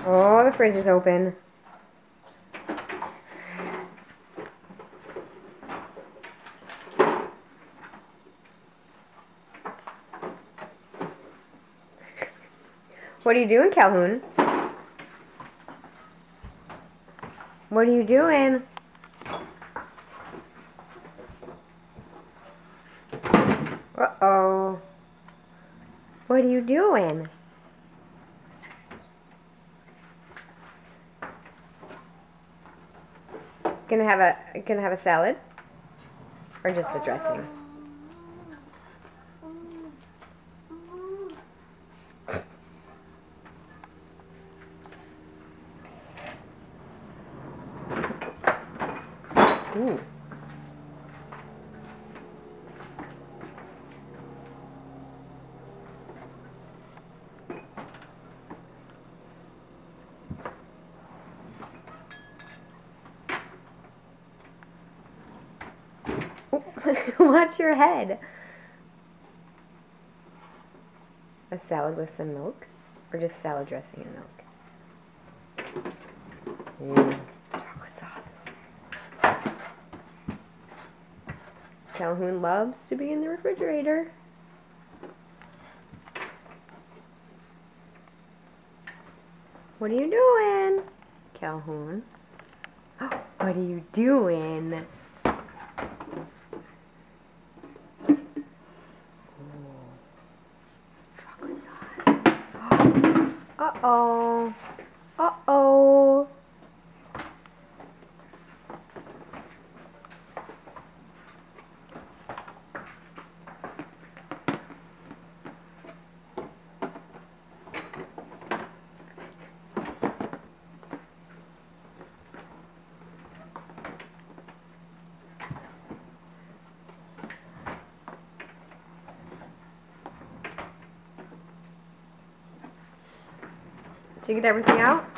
Oh, the fridge is open. What are you doing, Calhoun? What are you doing? Uh-oh. What are you doing? Gonna have a salad? Or just the dressing? Ooh. Watch your head. A salad with some milk? Or just salad dressing and milk? Chocolate sauce. Calhoun loves to be in the refrigerator. What are you doing, Calhoun? What are you doing? Chocolate sauce. Uh-oh. Uh-oh. Did you get everything out?